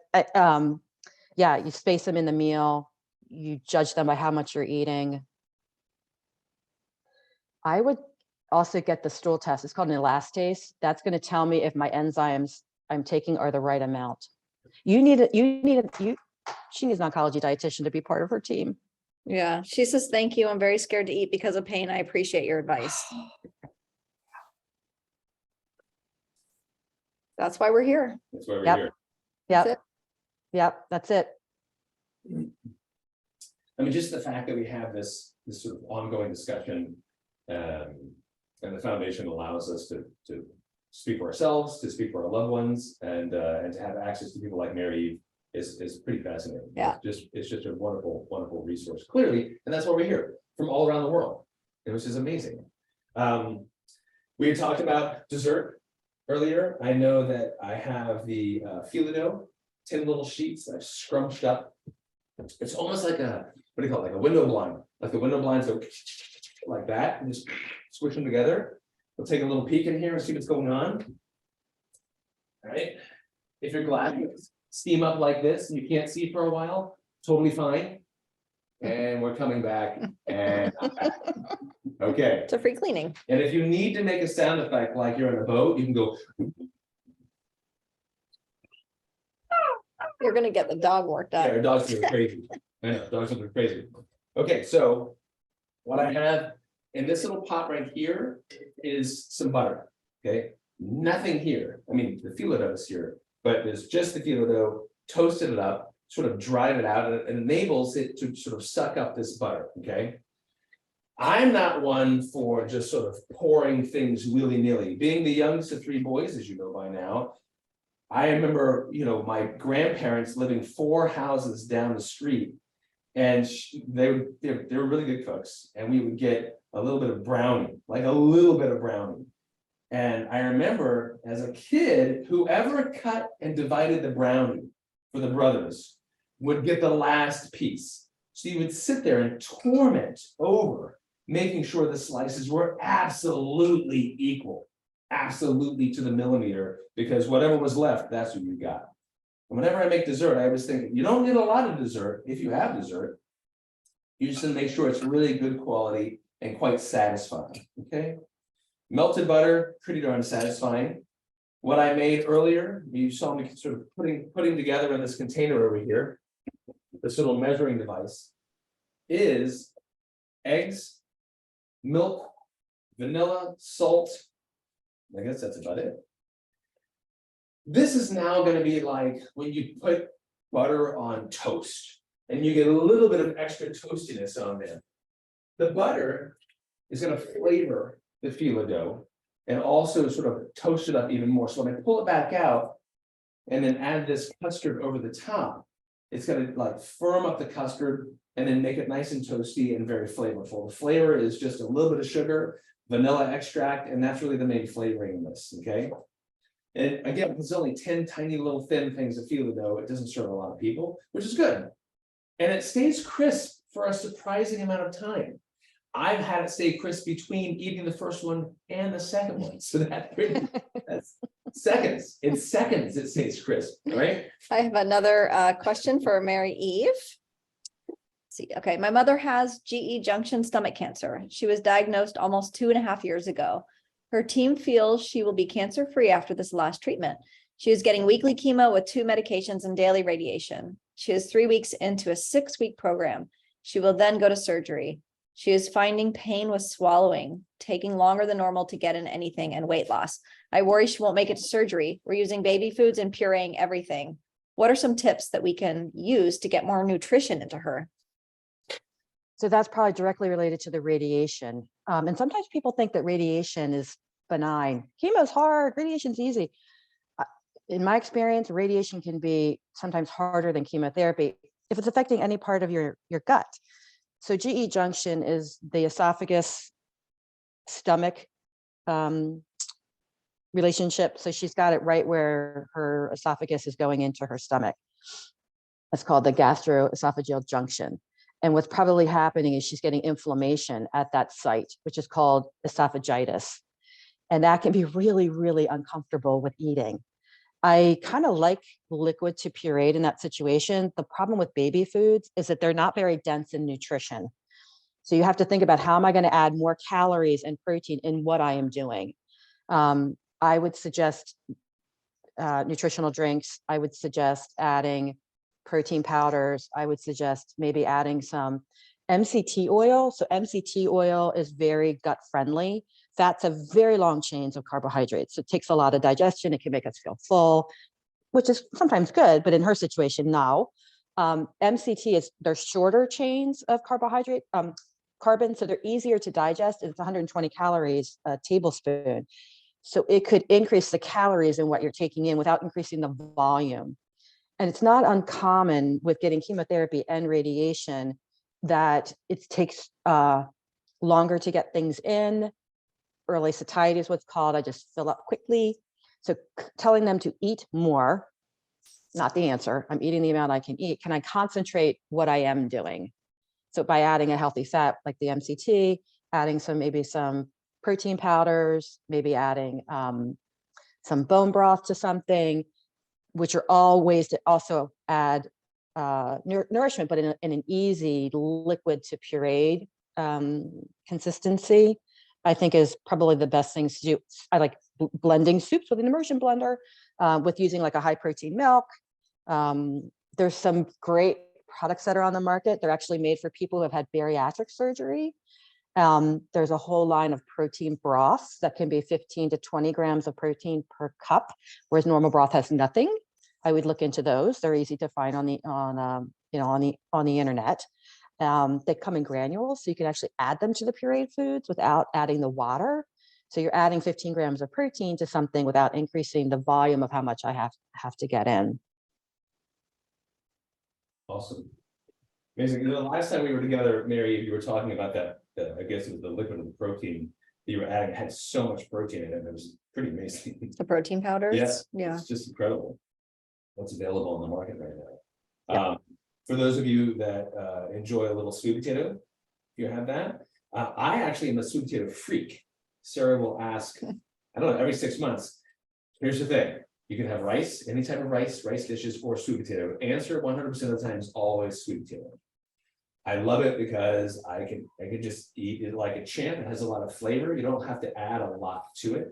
yeah, you space them in the meal. You judge them by how much you're eating. I would also get the stool test. It's called an elastase. That's going to tell me if my enzymes I'm taking are the right amount. She needs an oncology dietitian to be part of her team. Yeah, she says, thank you. I'm very scared to eat because of pain. I appreciate your advice. That's why we're here. That's why we're Yep. here. Yep. Yep. That's it. I mean, just the fact that we have this sort of ongoing discussion, and the foundation allows us to speak for ourselves, to speak for our loved ones, and to have access to people like Mary is pretty fascinating. Yeah. It's just a wonderful, wonderful resource, clearly, and that's why we're here from all around the world, which is amazing. We had talked about dessert earlier. I know that I have the filo dough, 10 little sheets I've scrunched up. It's almost like a, what do you call it, like a window blind, like the window blinds go like that, and just squish them together. We'll take a little peek in here and see what's going on. All right, if you're glad, steam up like this and you can't see for a while, totally fine. And we're coming back, and I'm back. Okay. It's a free cleaning. And if you need to make a sound effect like you're in a boat, you can go. You're gonna get the dog worked Yeah, up. our dogs are crazy. I know, dogs are crazy. Okay, so what I have in this little pot right here is some butter. Okay, nothing here. I mean, the filo dough is here, but there's just the filo dough, toasted it up, sort of dried it out, and it enables it to sort of suck up this butter. Okay. I'm not one for just sort of pouring things willy-nilly. Being the youngest of 3 boys, as you know by now, I remember, my grandparents living 4 houses down the street, and they were really good cooks, and we would get a little bit of brownie, like a little bit of brownie. And I remember as a kid, whoever cut and divided the brownie for the brothers would get the last piece. So you would sit there and torment over making sure the slices were absolutely equal, absolutely to the millimeter, because whatever was left, that's what you got. And whenever I make dessert, I always think you don't need a lot of dessert if you have dessert. You just want to make sure it's really good quality and quite satisfying, okay? Melted butter, pretty darn satisfying. What I made earlier, you saw me sort of putting together in this container over here, this little measuring device, is eggs, milk, vanilla, salt. I guess that's about it. This is now going to be like when you put butter on toast and you get a little bit of extra toastiness on there. The butter is going to flavor the filo dough and also sort of toast it up even more. So when I pull it back out and then add this custard over the top, it's going to like firm up the custard and then make it nice and toasty and very flavorful. The flavor is just a little bit of sugar, vanilla extract, and that's really the main flavoring in this, okay? And again, it's only 10 tiny little thin things of filo dough. It doesn't serve a lot of people, which is good. And it stays crisp for a surprising amount of time. I've had it stay crisp between eating the first one and the second one. So that's seconds. In seconds, it stays crisp, right? I have another question for Mary Eve. Let's see, okay, my mother has GE junction stomach cancer. She was diagnosed almost 2.5 years ago. Her team feels she will be cancer-free after this last treatment. She is getting weekly chemo with 2 medications and daily radiation. She is 3 weeks into a 6-week program. She will then go to surgery. She is finding pain with swallowing, taking longer than normal to get in anything, and weight loss. I worry she won't make it to surgery. We're using baby foods and pureeing everything. What are some tips that we can use to get more nutrition into her? So that's probably directly related to the radiation. And sometimes people think that radiation is benign. Chemo's hard, radiation's easy. In my experience, radiation can be sometimes harder than chemotherapy if it's affecting any part of your gut. So GE junction is the esophagus stomach relationship. So she's got it right where her esophagus is going into her stomach. That's called the gastroesophageal junction. And what's probably happening is she's getting inflammation at that site, which is called esophagitis. And that can be really, really uncomfortable with eating. I kind of like liquid to pureed in that situation. The problem with baby foods is that they're not very dense in nutrition. So you have to think about, how am I going to add more calories and protein in what I am doing? I would suggest nutritional drinks. I would suggest adding protein powders. I would suggest maybe adding some MCT oil. So MCT oil is very gut friendly. Fats have very long chains of carbohydrates. So it takes a lot of digestion. It can make us feel full, which is sometimes good, but in her situation now, MCT is, they're shorter chains of carbohydrate, carbon, so they're easier to digest. It's 120 calories a tablespoon. So it could increase the calories in what you're taking in without increasing the volume. And it's not uncommon with getting chemotherapy and radiation that it takes longer to get things in. Early satiety is what's called. I just fill up quickly. So telling them to eat more, not the answer. I'm eating the amount I can eat. Can I concentrate what I am doing? So by adding a healthy fat like the MCT, adding maybe some protein powders, maybe adding some bone broth to something, which are all ways to also add nourishment, but in an easy liquid to pureed consistency, I think is probably the best things to do. I like blending soups with an immersion blender, with using like a high protein milk. There's some great products that are on the market. They're actually made for people who have had bariatric surgery. There's a whole line of protein broths that can be 15 to 20 grams of protein per cup, whereas normal broth has nothing. I would look into those. They're easy to find on the internet. They come in granules, so you can actually add them to the pureed foods without adding the water. So you're adding 15 grams of protein to something without increasing the volume of how much I have to get in. Awesome. Amazing. The last time we were together, Mary, you were talking about that, I guess it was the liquid of the protein that you were adding. It had so much protein in it. It was pretty amazing. The protein powders? Yes. Yeah. It's just incredible what's available on the market right now. For those of you that enjoy a little sweet potato, you have that. I actually am a sweet potato freak. Sarah will ask, I don't know, every 6 months. Here's the thing, you can have rice, any type of rice dishes, or sweet potato. Answer 100% of the time is always sweet potato. I love it because I can just eat it like a champ. It has a lot of flavor. You don't have to add a lot to it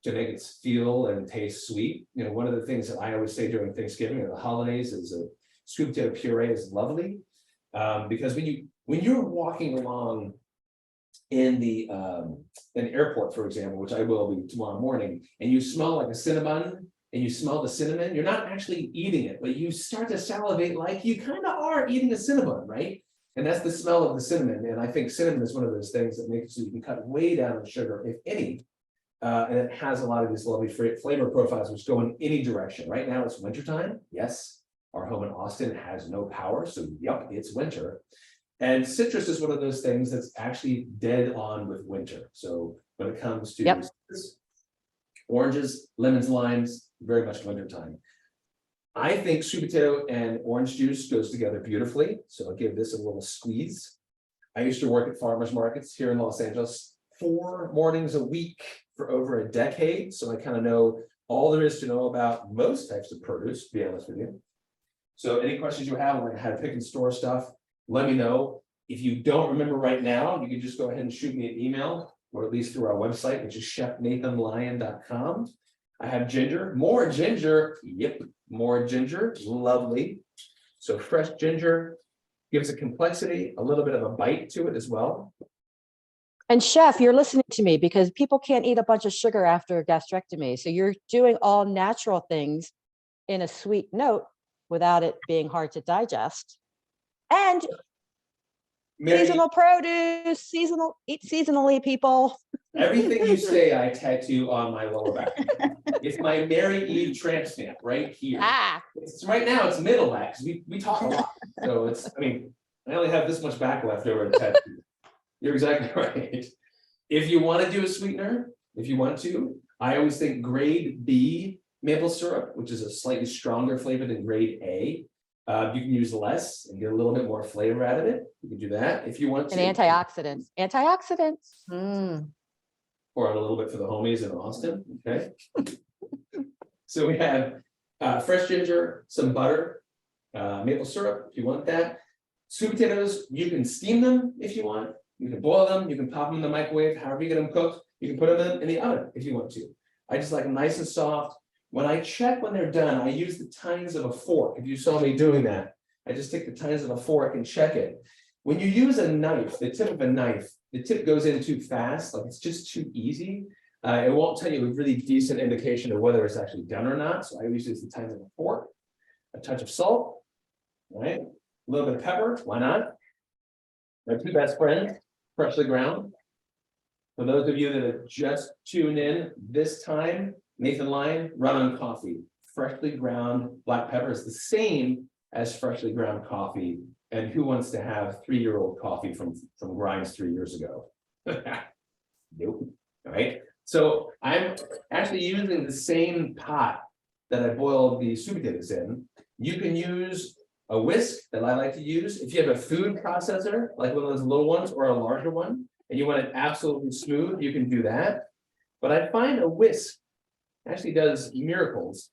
to make it feel and taste sweet. You know, one of the things that I always say during Thanksgiving or the holidays is a sweet potato puree is lovely. Because when you're walking along in the an airport, for example, which I will be tomorrow morning, and you smell like a cinnamon and you smell the cinnamon, you're not actually eating it, but you start to salivate like you kind of are eating a cinnamon, right? And that's the smell of the cinnamon. And I think cinnamon is one of those things that makes it so you can cut way down on sugar, if any. And it has a lot of these lovely flavor profiles which go in any direction. Right now it's wintertime. Yes, our home in Austin has no power, so yep, it's winter. And citrus is one of those things that's actually dead on with winter. So when it comes to citrus, oranges, lemons, limes, very much wintertime. I think sweet potato and orange juice goes together beautifully. So I'll give this a little squeeze. I used to work at farmers markets here in Los Angeles 4 mornings a week for over a decade. So I kind of know all there is to know about most types of produce, to be honest with you. So any questions you have on how to pick and store stuff, let me know. If you don't remember right now, you can just go ahead and shoot me an email, or at least through our website, which is chefnathanlyon.com. I have ginger, more ginger. Yep, more ginger, lovely. So fresh ginger gives a complexity, a little bit of a bite to it as well. And chef, you're listening to me because people can't eat a bunch of sugar after a gastrectomy. So you're doing all natural things in a sweet note without it being hard to digest. And seasonal produce, eat seasonally, people. Everything you say, I tattoo on my lower back. It's my Mary Eve tramp stamp right here. It's right now, it's middle back, because we talk a lot. So it's, I mean, I only have this much back left over to tattoo. You're exactly right. If you want to do a sweetener, if you want to, I always think grade B maple syrup, which is a slightly stronger flavor than grade A. You can use less and get a little bit more flavor out of it. You can do that if you want to. And antioxidants. Or a little bit for the homies in Austin, okay? So we have fresh ginger, some butter, maple syrup, if you want that. Sweet potatoes, you can steam them if you want. You can boil them, you can pop them in the microwave, however you get them cooked. You can put them in the oven if you want to. I just like them nice and soft. When I check when they're done, I use the tines of a fork. If you saw me doing that, I just take the tines of a fork and check it. When you use a knife, the tip of a knife, the tip goes in too fast, like it's just too easy. It won't tell you a really decent indication of whether it's actually done or not. So I always use the tines of a fork, a touch of salt, right? A little bit of pepper, why not? My 2 best friends, freshly ground. For those of you that have just tuned in this time, Nathan Lyon, run on coffee. Freshly ground black pepper is the same as freshly ground coffee. And who wants to have 3-year-old coffee from Grimes 3 years ago? Nope. All right. So I'm actually using the same pot that I boiled the sweet potatoes in. You can use a whisk that I like to use. If you have a food processor, like one of those little ones or a larger one, and you want it absolutely smooth, you can do that. But I find a whisk actually does miracles.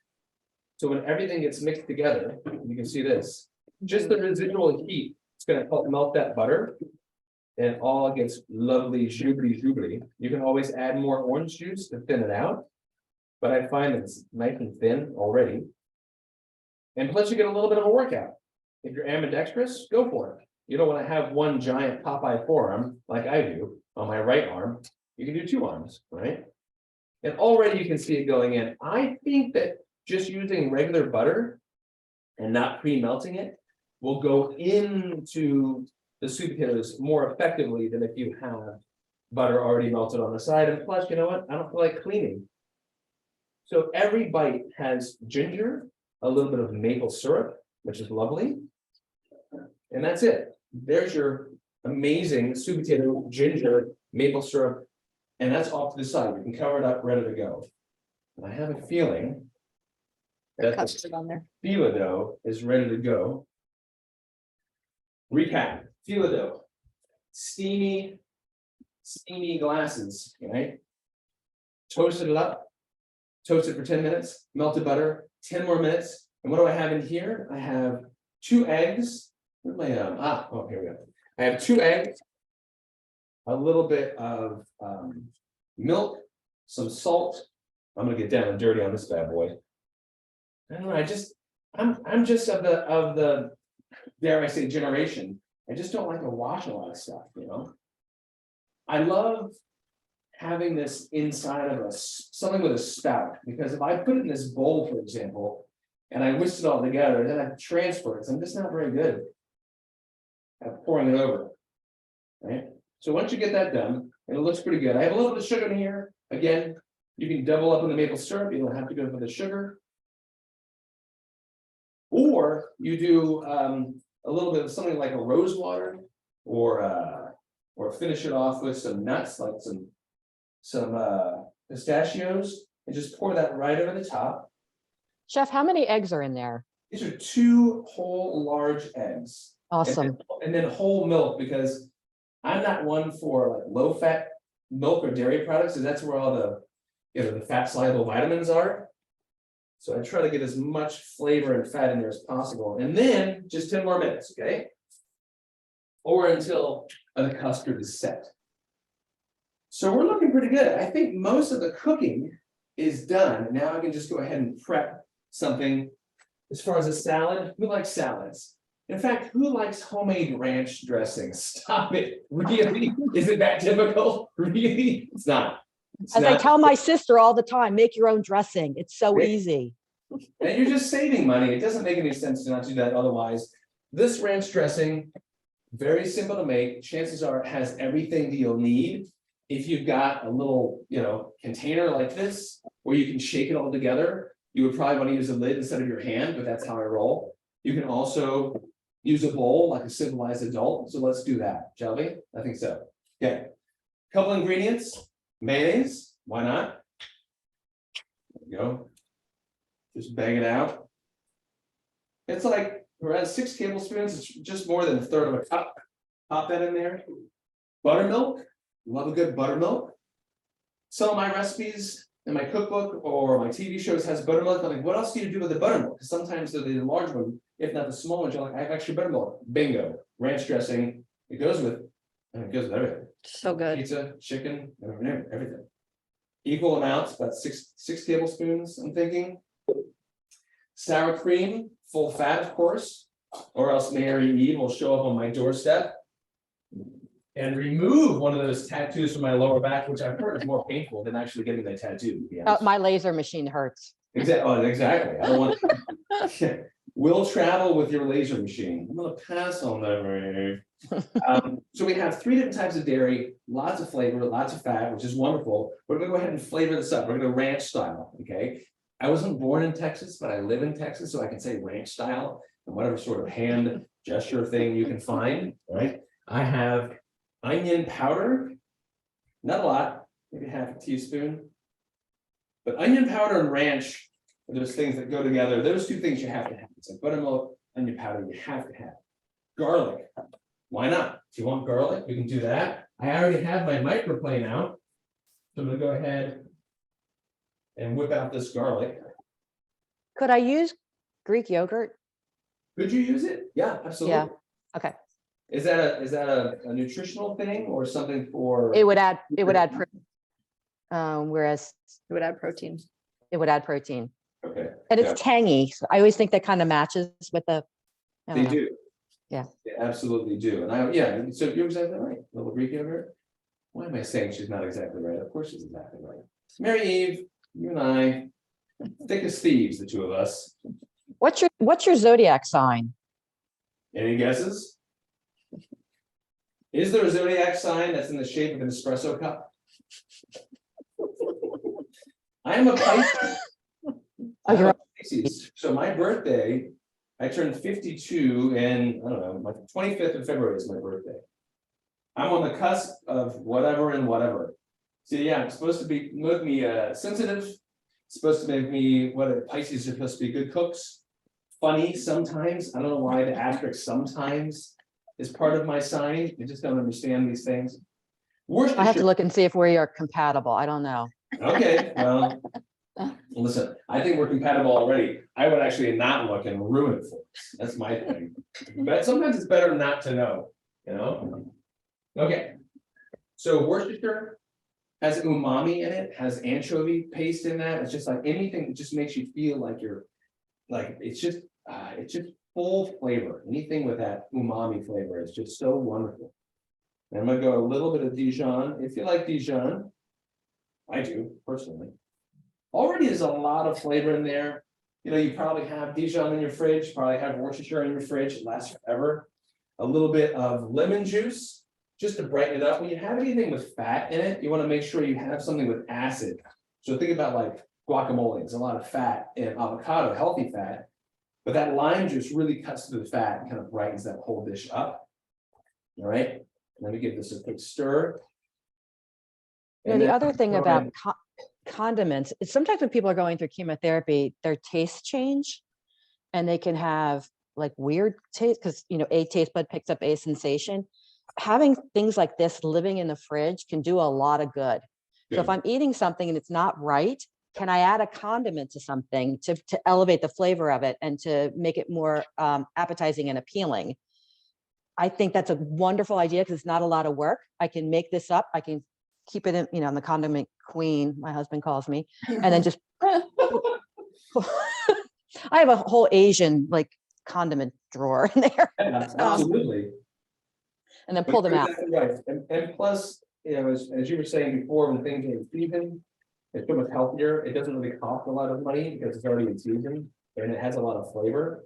So when everything gets mixed together, you can see this, just the residual heat, it's going to help melt that butter. And it all gets lovely, zhoobly. You can always add more orange juice to thin it out. But I find it's nice and thin already. And plus you get a little bit of a workout. If you're ambidextrous, go for it. You don't want to have one giant Popeye forearm like I do on my right arm. You can do 2 arms, right? And already you can see it going in. I think that just using regular butter and not pre-melting it will go into the sweet potatoes more effectively than if you have butter already melted on the side. And plus, you know what? I don't feel like cleaning. So every bite has ginger, a little bit of maple syrup, which is lovely. And that's it. There's your amazing sweet potato, ginger, maple syrup. And that's off to the side. You can cover it up, ready to go. And I have a feeling that Custard on there. the filo dough is ready to go. Recap, filo dough, steamy glasses, right? Toasted it up, toast it for 10 minutes, melted butter, 10 more minutes. And what do I have in here? I have 2 eggs. Where's my, oh, here we go. I have 2 eggs, a little bit of milk, some salt. I'm gonna get down and dirty on this bad boy. I don't know, I'm just of the, dare I say, generation. I just don't like to wash a lot of stuff, you know? I love having this inside of something with a spout, because if I put it in this bowl, for example, and I whisk it all together, then I transfer it, so I'm just not very good at pouring it over, right? So once you get that done, and it looks pretty good, I have a little bit of sugar in here. Again, you can double up on the maple syrup, you don't have to go for the sugar. Or you do a little bit of something like a rose water, or finish it off with some nuts, like some pistachios, and just pour that right over the top. Chef, how many eggs are in there? These are 2 whole large eggs. Awesome. And then whole milk, because I'm not one for like low fat milk or dairy products, and that's where all the, you know, the fat soluble vitamins are. So I try to get as much flavor and fat in there as possible, and then just 10 more minutes, okay? Or until the custard is set. So we're looking pretty good. I think most of the cooking is done. Now I can just go ahead and prep something. As far as a salad, who likes salads? In fact, who likes homemade ranch dressing? Stop it, really? Is it that difficult? Really? It's not. It's As I not. tell my sister all the time, make your own dressing. It's so Right. easy. And you're just saving money. It doesn't make any sense to not do that otherwise. This ranch dressing, very simple to make. Chances are it has everything that you'll need. If you've got a little, you know, container like this, where you can shake it all together, you would probably want to use a lid instead of your hand, but that's how I roll. You can also use a bowl like a civilized adult. So let's do that, shall we? I think so. Okay. Couple ingredients. Mayonnaise, why not? There we go. Just bang it out. It's like around 6 tablespoons, it's just more than 1/3 of a cup. Pop that in there. Buttermilk, love a good buttermilk. Some of my recipes in my cookbook or my TV shows has buttermilk. I'm like, what else do you do with the buttermilk? Because sometimes they're the large one, if not the small one, you're like, I have extra buttermilk. Bingo, ranch dressing, it goes with everything. So good. Pizza, chicken, everything. Equal amounts, about six tablespoons, I'm thinking. Sour cream, full fat, of course, or else Mary Eve will show up on my doorstep. And remove one of those tattoos from my lower back, which I've heard is more painful than actually getting the tattoo. To be honest. My laser machine hurts. Exactly. I don't want. Will travel with your laser machine. I'm gonna pass on that, Ray. So we have 3 different types of dairy, lots of flavor, lots of fat, which is wonderful. We're gonna go ahead and flavor this up. We're gonna ranch style, okay? I wasn't born in Texas, but I live in Texas, so I can say ranch style and whatever sort of hand gesture thing you can find, right? I have onion powder, not a lot, maybe half a teaspoon. But onion powder and ranch are those things that go together. Those 2 things you have to have. It's like buttermilk, onion powder, you have to have. Garlic, why not? If you want garlic, we can do that. I already have my microplane out. So I'm gonna go ahead and whip out this garlic. Could I use Greek yogurt? Could you use it? Yeah, absolutely. Yeah. Okay. Is that a nutritional thing or something for? It would add protein. Whereas It would add protein. it would add protein. Okay. And Yeah. it's tangy. So I always think that kind of matches with the. I don't They know. do. Yeah. They absolutely do. And yeah, so you're exactly right. Little Greek yogurt. Why am I saying she's not exactly right? Of course she's exactly right. Mary Eve, you and I, thick as thieves, the 2 of us. What's your zodiac sign? Any guesses? Is there a zodiac sign that's in the shape of an espresso cup? I am a Pisces. Oh, you're I'm a Pisces. So my birthday, I turned 52 and I don't know, my 25th of February is my birthday. I'm on the cusp of whatever and whatever. So yeah, it's supposed to make me sensitive. It's supposed to make me what Pisces are supposed to be good cooks. Funny sometimes. I don't know why the asterisk sometimes. is part of my signing. I just don't understand these things. I have to Worcestershire, look and see if we are compatible. I don't know. okay, well. Listen, I think we're compatible already. I would actually not look and ruin it for us. That's my thing. But sometimes it's better not to know, you know? Okay. So Worcestershire has umami in it, has anchovy paste in that. It's just like anything that just makes you feel like you're, like, it's just full flavor. Anything with that umami flavor is just so wonderful. And I'm gonna go a little bit of Dijon. If you like Dijon, I do personally. Already there's a lot of flavor in there. You know, you probably have Dijon in your fridge, probably have Worcestershire in your fridge, it lasts forever. A little bit of lemon juice, just to brighten it up. When you have anything with fat in it, you want to make sure you have something with acid. So think about like guacamole, there's a lot of fat in avocado, healthy fat. But that lime juice really cuts through the fat and kind of brightens that whole dish up. All right, let me give this a quick stir. You know, And the then other thing throw about in- condiments is sometimes when people are going through chemotherapy, their tastes change and they can have like weird taste because, you know, a taste bud picks up a sensation. Having things like this living in the fridge can do a lot of good. So if Good. I'm eating something and it's not right, can I add a condiment to something to elevate the flavor of it and to make it more appetizing and appealing? I think that's a wonderful idea because it's not a lot of work. I can make this up. I can keep it in, you know, in the condiment queen, my husband calls me, and then just, I have a whole Asian like condiment drawer in there Yeah, absolutely. and then But pull them you're out. exactly right. And plus, you know, as you were saying before, when things are in season, it's so much healthier. It doesn't really cost a lot of money because it's already in season and it has a lot of flavor.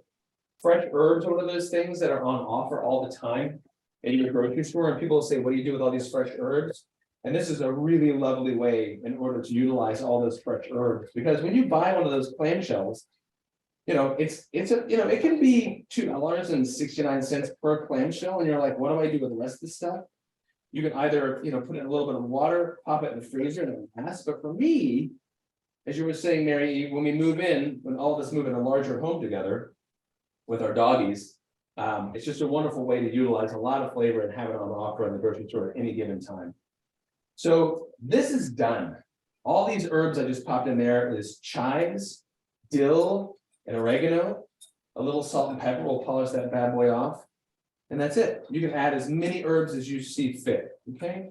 Fresh herbs are one of those things that are on offer all the time in your grocery store, and people say, what do you do with all these fresh herbs? And this is a really lovely way in order to utilize all those fresh herbs, because when you buy one of those clamshells, you know, it's a, you know, it can be $2.69 per clamshell, and you're like, what do I do with the rest of this stuff? You can either, you know, put it in a little bit of water, pop it in the freezer, and it lasts. But for me, as you were saying, Mary, when we move in, when all of us move in a larger home together with our doggies, it's just a wonderful way to utilize a lot of flavor and have it on offer in the grocery store at any given time. So this is done. All these herbs I just popped in there is chives, dill, and oregano. A little salt and pepper will polish that bad boy off. And that's it. You can add as many herbs as you see fit, okay?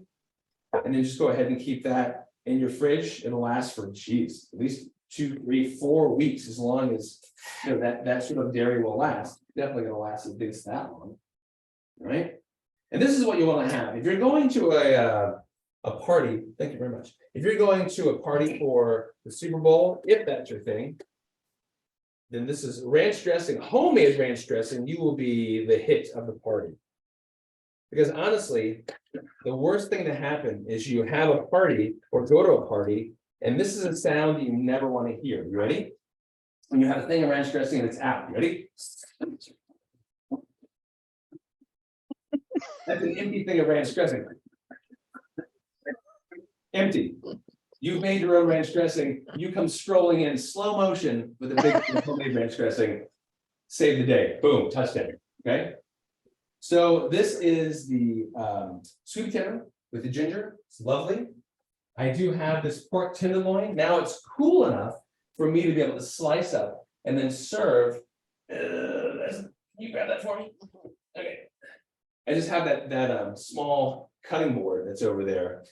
And then just go ahead and keep that in your fridge. It'll last for, geez, at least 2, 3, 4 weeks, as long as, you know, that sort of dairy will last. Definitely gonna last at least that long, right? And this is what you want to have. If you're going to a party, thank you very much. If you're going to a party for the Super Bowl, if that's your thing, then this is ranch dressing, homemade ranch dressing. You will be the hit of the party. Because honestly, the worst thing to happen is you have a party or go to a party, and this is a sound you never want to hear. You ready? When you have a thing of ranch dressing and it's out. You ready? That's an empty thing of ranch dressing. Empty. You've made your own ranch dressing. You come strolling in slow motion with a big homemade ranch dressing. Save the day. Boom, touchdown. Okay. So this is the sweet potato with the ginger. It's lovely. I do have this pork tenderloin. Now it's cool enough for me to be able to slice up and then serve. Can you grab that for me? Okay. I just have that small cutting board that's over there.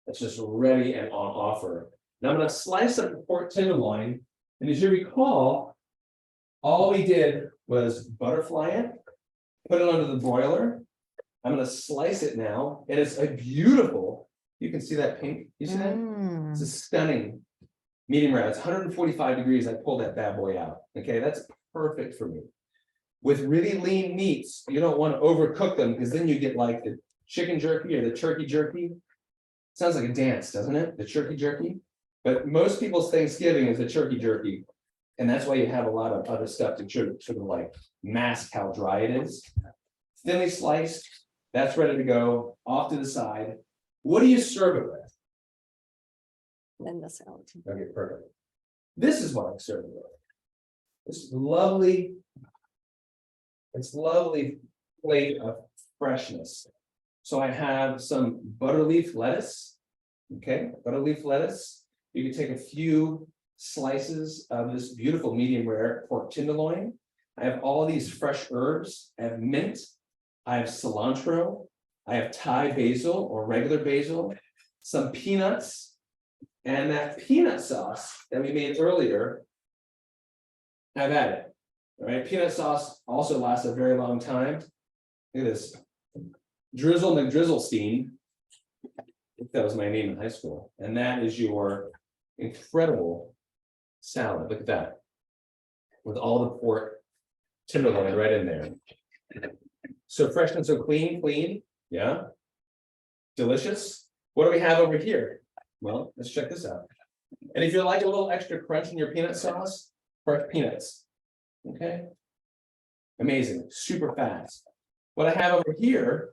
That's just ready and on offer. Now I'm going to slice up the pork tenderloin, and as you recall, all we did was butterfly it, put it under the broiler. I'm going to slice it now, and it's a beautiful. You can see that pink. You see that? It's a stunning medium rare. It's 145 degrees. I pulled that bad boy out. Okay, that's perfect for me. With really lean meats, you don't want to overcook them because then you get like the chicken jerky or the turkey jerky. Sounds like a dance, doesn't it? The turkey jerky. But most people's Thanksgiving is the turkey jerky. And that's why you have a lot of other stuff to sort of like mask how dry it is. Thinly sliced, that's ready to go off to the side. What do you serve it with? Then the salad. Okay, perfect. This is what I'm serving with. This lovely. It's lovely plate of freshness. So I have some butterleaf lettuce. Okay, butterleaf lettuce. You can take a few slices of this beautiful medium rare pork tenderloin. I have all these fresh herbs. I have mint. I have cilantro. I have Thai basil or regular basil, some peanuts, and that peanut sauce that we made earlier. I've added. All right, peanut sauce also lasts a very long time. Look at this. Drizzle McDrizzlestein. I think that was my name in high school. And that is your incredible salad. Look at that. With all the pork tenderloin right in there. So fresh and so clean, yeah. Delicious. What do we have over here? Well, let's check this out. And if you like a little extra crunch in your peanut sauce, fresh peanuts. Okay. Amazing, super fast. What I have over here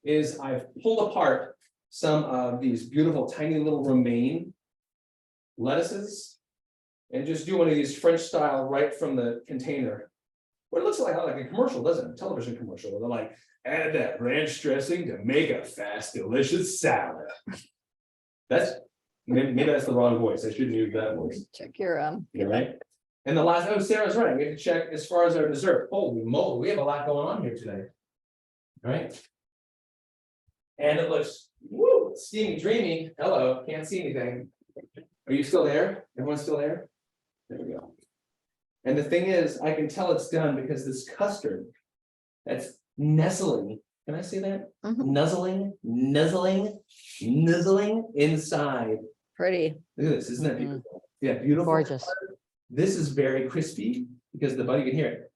is I've pulled apart some of these beautiful tiny little romaine lettuces and just do one of these French style right from the container. What it looks like a commercial, doesn't it? A television commercial. They're like, add that ranch dressing to make a fast, delicious salad. That's maybe that's the wrong voice. I shouldn't use that voice. Check your You're right. And the last, oh, Sarah's right. We have to check as far as our dessert. Holy moly, we have a lot going on here today. All right. And it looks woo, steamy, dreamy. Hello, can't see anything. Are you still there? Everyone's still there? There we go. And the thing is, I can tell it's done because this custard that's nestling. Can I say that? Mhm. Nuzzling inside. Pretty. Look at this, isn't that beautiful? Yeah, beautiful. Gorgeous. This is very crispy because the butter, you can hear it.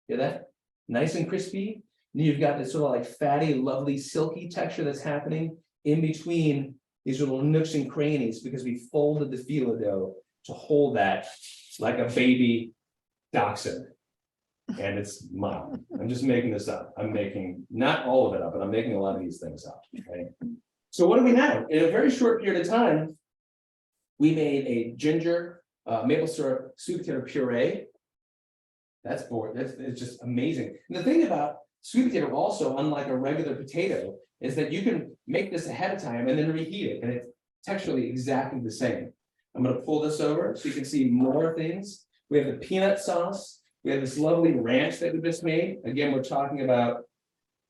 Hear that? Nice and crispy. And you've got this sort of like fatty, lovely, silky texture that's happening in between these little nooks and crannies because we folded the filo dough to hold that like a baby dachshund. And it's mild. I'm just making this up. I'm making not all of it up, but I'm making a lot of these things up. Okay. So what do we have? In a very short period of time, we made a ginger maple syrup sweet potato puree. That's it's just amazing. And the thing about sweet potato also, unlike a regular potato, is that you can make this ahead of time and then reheat it, and it's texturally exactly the same. I'm going to pull this over so you can see more things. We have the peanut sauce. We have this lovely ranch that we just made. Again, we're talking about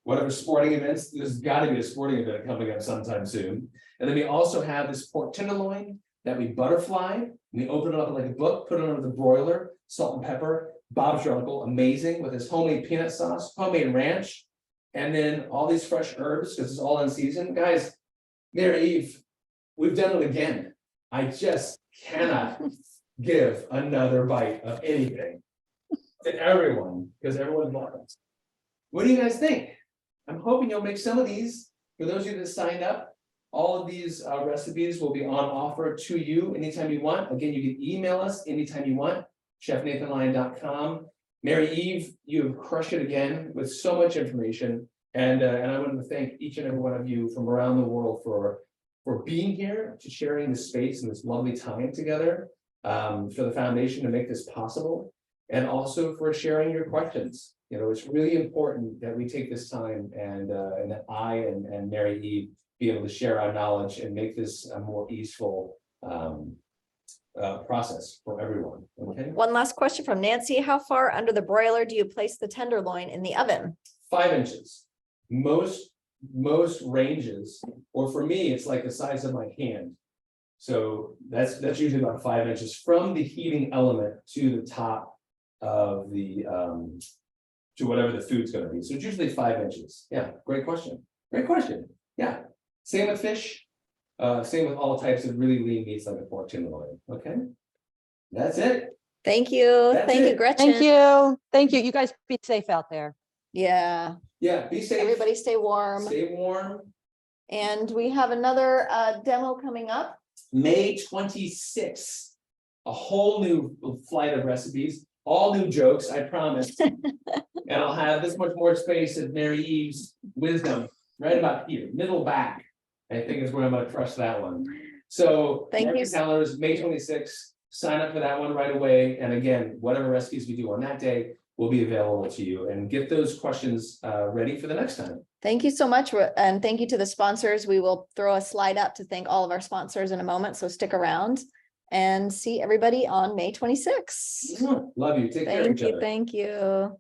whatever sporting events. There's got to be a sporting event coming up sometime soon. And then we also have this pork tenderloin that we butterfly. We open it up like a book, put it under the broiler, salt and pepper. Bob's your uncle, amazing, with his homemade peanut sauce, homemade ranch, and then all these fresh herbs because it's all in season. Guys, Mary Eve, we've done it again. I just cannot give another bite of anything to everyone because everyone loves. What do you guys think? I'm hoping you'll make some of these. For those of you that signed up, all of these recipes will be on offer to you anytime you want. Again, you can email us anytime you want, chefnathanlyon.com. Mary Eve, you have crushed it again with so much information. And I want to thank each and every one of you from around the world for being here, to sharing this space and this lovely time together, for the foundation to make this possible, and also for sharing your questions. You know, it's really important that we take this time and that I and Mary Eve be able to share our knowledge and make this a more easeful process for everyone. Okay. One last question from Nancy. How far under the broiler do you place the tenderloin in the oven? 5 inches. Most ranges, or for me, it's like the size of my hand. So that's usually about 5 inches from the heating element to the top of the to whatever the food's going to be. So it's usually 5 inches. Yeah, great question. Great question. Yeah. Same with fish. Same with all types of really lean meats like a pork tenderloin. Okay. That's it. Thank you. That's Thank you, it. Gretchen. Thank you. Thank you. You guys be safe out there. Yeah. Yeah, be safe. Everybody stay warm. Stay warm. And we have another demo coming up. May 26th, a whole new flight of recipes, all new jokes, I promise. And I'll have this much more space at Mary Eve's wisdom, right about here, middle back. I think is where I'm gonna trust that one. So Thank mark you. your calendars, May 26th, sign up for that one right away. And again, whatever recipes we do on that day, will be available to you, and get those questions ready for the next time. Thank you so much, and thank you to the sponsors. We will throw a slide up to thank all of our sponsors in a moment, so stick around and see everybody on May 26th. Love you. Take care of each other. Thank you.